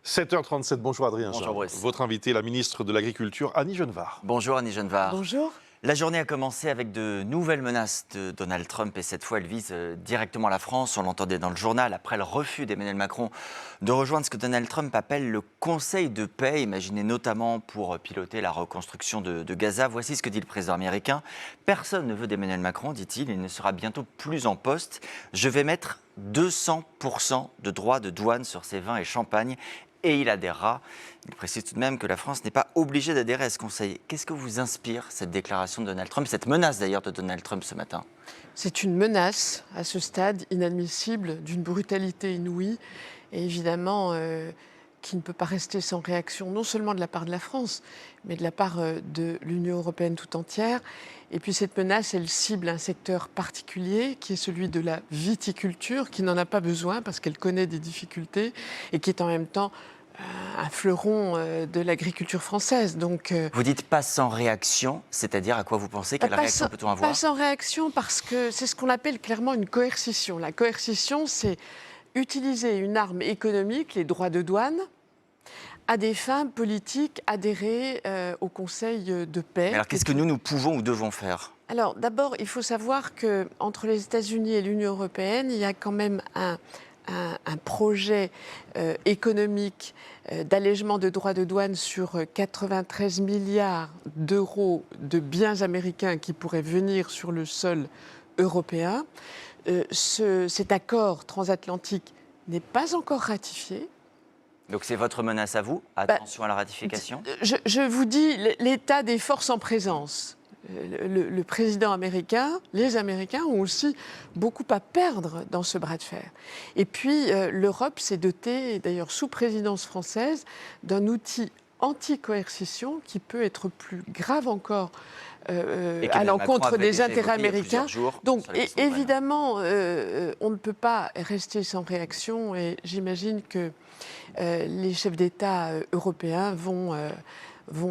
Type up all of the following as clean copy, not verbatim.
7h37, bonjour Adrien Bonjour Charles. Bruce. Votre invité, la ministre de l'Agriculture, Annie Genevard. Bonjour Annie Genevard. Bonjour. La journée a commencé avec de nouvelles menaces de Donald Trump et cette fois elle vise directement la France. On l'entendait dans le journal après le refus d'Emmanuel Macron de rejoindre ce que Donald Trump appelle le Conseil de paix, imaginé notamment pour piloter la reconstruction de Gaza. Voici ce que dit le président américain. Personne ne veut d'Emmanuel Macron, dit-il, il ne sera bientôt plus en poste. Je vais mettre 200% de droits de douane sur ces vins et champagnes. Et il adhérera. Il précise tout de même que la France n'est pas obligée d'adhérer à ce Conseil. Qu'est-ce que vous inspire cette déclaration de Donald Trump, cette menace d'ailleurs de Donald Trump ce matin? C'est une menace, à ce stade, inadmissible, d'une brutalité inouïe, et évidemment qui ne peut pas rester sans réaction, non seulement de la part de la France, mais de la part de l'Union européenne tout entière. Et puis cette menace, elle cible un secteur particulier, qui est celui de la viticulture, qui n'en a pas besoin parce qu'elle connaît des difficultés, et qui est en même temps un fleuron de l'agriculture française. Donc, vous dites pas sans réaction, c'est-à-dire à quoi vous pensez? Quelle réaction peut-on avoir? Pas sans réaction, parce que c'est ce qu'on appelle clairement une coercition. La coercition, c'est utiliser une arme économique, les droits de douane, à des fins politiques, adhérer au Conseil de paix. Mais alors qu'est-ce que nous pouvons ou devons faire? Alors d'abord, il faut savoir qu'entre les États-Unis et l'Union européenne, il y a quand même un projet économique d'allègement de droits de douane sur 93 milliards d'euros de biens américains qui pourraient venir sur le sol européen. Cet accord transatlantique n'est pas encore ratifié. Donc c'est votre menace à vous? Attention à la ratification. Je vous dis l'état des forces en présence. Le président américain, les Américains ont aussi beaucoup à perdre dans ce bras de fer. Et puis l'Europe s'est dotée, d'ailleurs sous présidence française, d'un outil anti-coercition qui peut être plus grave encore à l'encontre des intérêts américains. Donc évidemment, on ne peut pas rester sans réaction, et j'imagine que les chefs d'État européens vont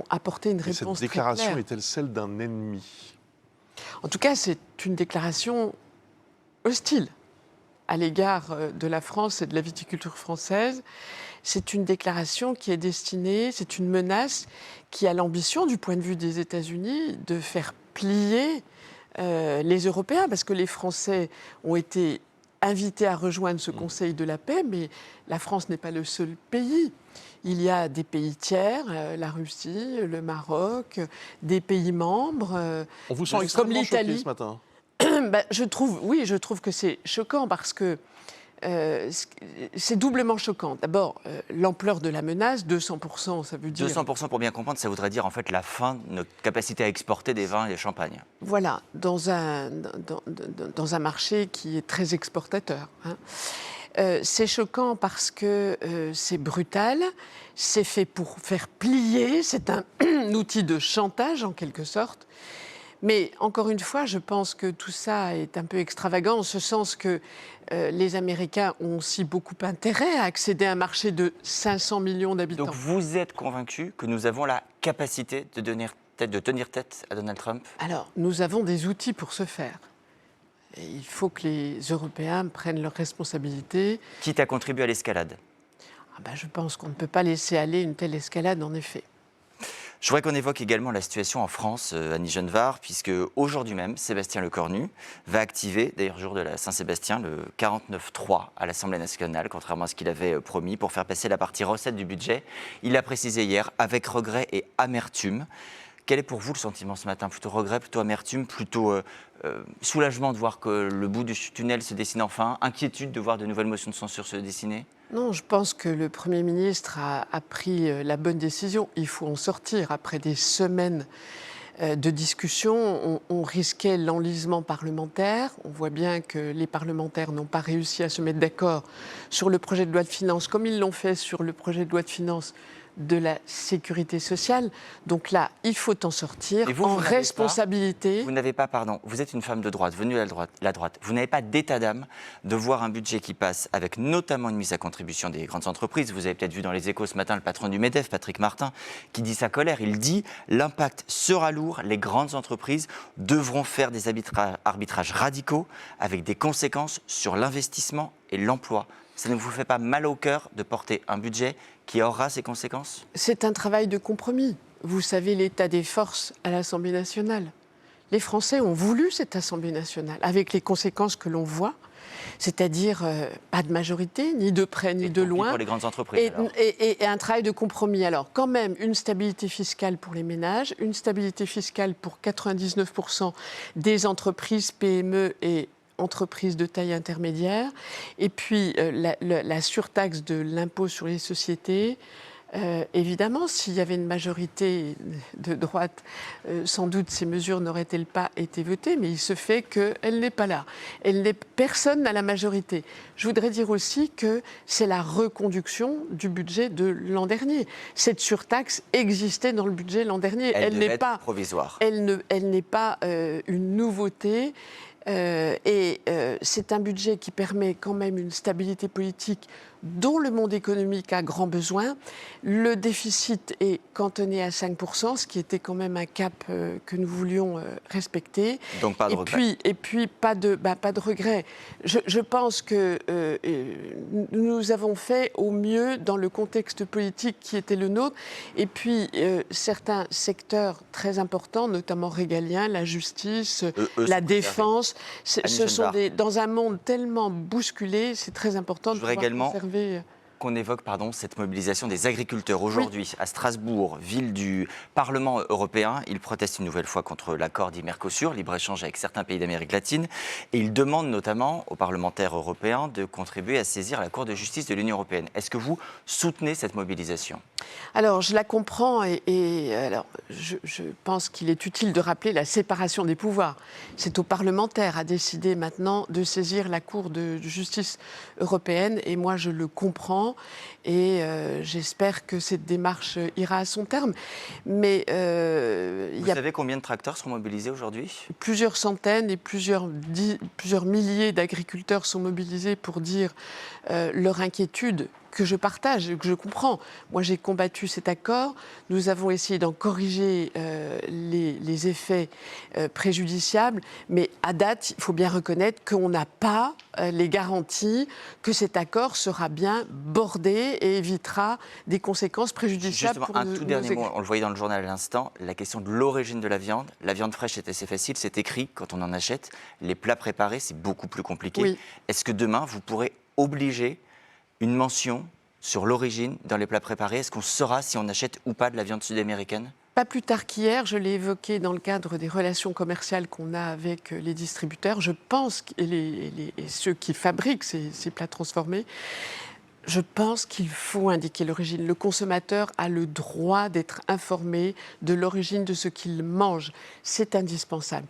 apporter une réponse très claire. Cette déclaration est-elle celle d'un ennemi? En tout cas, c'est une déclaration hostile à l'égard de la France et de la viticulture française. C'est une déclaration qui est destinée, c'est une menace qui a l'ambition, du point de vue des États-Unis, de faire plier les Européens, parce que les Français ont été invités à rejoindre ce Conseil de la paix, mais la France n'est pas le seul pays. Il y a des pays tiers, la Russie, le Maroc, des pays membres. On vous sent extrêmement choqué ce matin. Je trouve que c'est choquant parce que c'est doublement choquant. D'abord, l'ampleur de la menace, 200%, ça veut dire... 200% pour bien comprendre, ça voudrait dire en fait la fin de notre capacité à exporter des vins et des champagnes. Voilà, dans un marché qui est très exportateur. C'est choquant parce que c'est brutal, c'est fait pour faire plier, c'est un outil de chantage en quelque sorte. Mais encore une fois, je pense que tout ça est un peu extravagant, en ce sens que les Américains ont aussi beaucoup intérêt à accéder à un marché de 500 millions d'habitants. Donc vous êtes convaincu que nous avons la capacité de tenir tête à Donald Trump? Alors, nous avons des outils pour ce faire. Et il faut que les Européens prennent leurs responsabilités. Quitte à contribuer à l'escalade? Je pense qu'on ne peut pas laisser aller une telle escalade, en effet. Je voudrais qu'on évoque également la situation en France, Annie Genevard, puisque aujourd'hui même, Sébastien Lecornu va activer, d'ailleurs jour de la Saint-Sébastien, le 49.3 à l'Assemblée nationale, contrairement à ce qu'il avait promis, pour faire passer la partie recette du budget. Il l'a précisé hier, avec regret et amertume. Quel est pour vous le sentiment ce matin? Plutôt regret, plutôt amertume, plutôt soulagement de voir que le bout du tunnel se dessine enfin? Inquiétude de voir de nouvelles motions de censure se dessiner? Non, je pense que le Premier ministre a pris la bonne décision. Il faut en sortir. Après des semaines de discussion, on risquait l'enlisement parlementaire. On voit bien que les parlementaires n'ont pas réussi à se mettre d'accord sur le projet de loi de finances, comme ils l'ont fait sur le projet de loi de finances de la sécurité sociale. Donc là, il faut en sortir en responsabilité. Vous n'avez pas, pardon, vous êtes une femme de droite, venue de la droite. Vous n'avez pas d'état d'âme de voir un budget qui passe avec notamment une mise à contribution des grandes entreprises. Vous avez peut-être vu dans les Échos ce matin le patron du MEDEF, Patrick Martin, qui dit sa colère. Il dit « L'impact sera lourd, les grandes entreprises devront faire des arbitrages radicaux avec des conséquences sur l'investissement et l'emploi ». Ça ne vous fait pas mal au cœur de porter un budget qui aura ses conséquences? C'est un travail de compromis. Vous savez l'état des forces à l'Assemblée nationale. Les Français ont voulu cette Assemblée nationale, avec les conséquences que l'on voit, c'est-à-dire pas de majorité, ni de près ni de loin. Pour les grandes entreprises, et un travail de compromis. Alors, quand même, une stabilité fiscale pour les ménages, une stabilité fiscale pour 99% des entreprises, PME et entreprises de taille intermédiaire, et puis la surtaxe de l'impôt sur les sociétés. Évidemment, s'il y avait une majorité de droite, sans doute ces mesures n'auraient-elles pas été votées, mais il se fait qu'elle n'est pas là. Personne n'a la majorité. Je voudrais dire aussi que c'est la reconduction du budget de l'an dernier. Cette surtaxe existait dans le budget l'an dernier. Elle n'est pas provisoire. Elle n'est pas une nouveauté. C'est un budget qui permet quand même une stabilité politique dont le monde économique a grand besoin. Le déficit est cantonné à 5%, ce qui était quand même un cap que nous voulions respecter. Donc pas de regret. Et puis pas de regret. Je pense que nous avons fait au mieux dans le contexte politique qui était le nôtre. Et puis certains secteurs très importants, notamment régaliens, la justice, la défense, ce sont dans un monde tellement bousculé, c'est très important de pouvoir conserver. Qu'on évoque cette mobilisation des agriculteurs. Aujourd'hui, à Strasbourg, ville du Parlement européen, ils protestent une nouvelle fois contre l'accord dit Mercosur, libre-échange avec certains pays d'Amérique latine, et ils demandent notamment aux parlementaires européens de contribuer à saisir la Cour de justice de l'Union européenne. Est-ce que vous soutenez cette mobilisation ? Alors, je la comprends alors, je pense qu'il est utile de rappeler la séparation des pouvoirs. C'est aux parlementaires à décider maintenant de saisir la Cour de justice européenne, et moi je le comprends. Et j'espère que cette démarche ira à son terme. Mais vous savez combien de tracteurs sont mobilisés aujourd'hui ? Plusieurs centaines et plusieurs milliers d'agriculteurs sont mobilisés pour dire leur inquiétude, que je partage et que je comprends. Moi, j'ai combattu cet accord. Nous avons essayé d'en corriger les effets préjudiciables. Mais à date, il faut bien reconnaître qu'on n'a pas les garanties que cet accord sera bien bordé et évitera des conséquences préjudiciables. Justement, un tout dernier mot, on le voyait dans le journal à l'instant, la question de l'origine de la viande. La viande fraîche, c'est assez facile, c'est écrit quand on en achète. Les plats préparés, c'est beaucoup plus compliqué. Oui. Est-ce que demain, vous pourrez obliger une mention sur l'origine dans les plats préparés? Est-ce qu'on saura si on achète ou pas de la viande sud-américaine? Pas plus tard qu'hier, je l'ai évoqué dans le cadre des relations commerciales qu'on a avec les distributeurs. Je pense que ceux qui fabriquent ces plats transformés, je pense qu'il faut indiquer l'origine. Le consommateur a le droit d'être informé de l'origine de ce qu'il mange. C'est indispensable.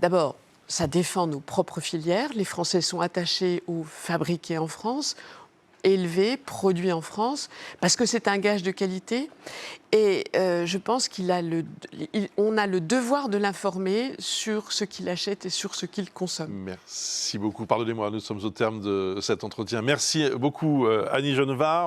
D'abord, ça défend nos propres filières. Les Français sont attachés au fabriqué en France, élevé, produit en France, parce que c'est un gage de qualité. Et je pense on a le devoir de l'informer sur ce qu'il achète et sur ce qu'il consomme. Merci beaucoup. Pardonnez-moi, nous sommes au terme de cet entretien. Merci beaucoup, Annie Genevard.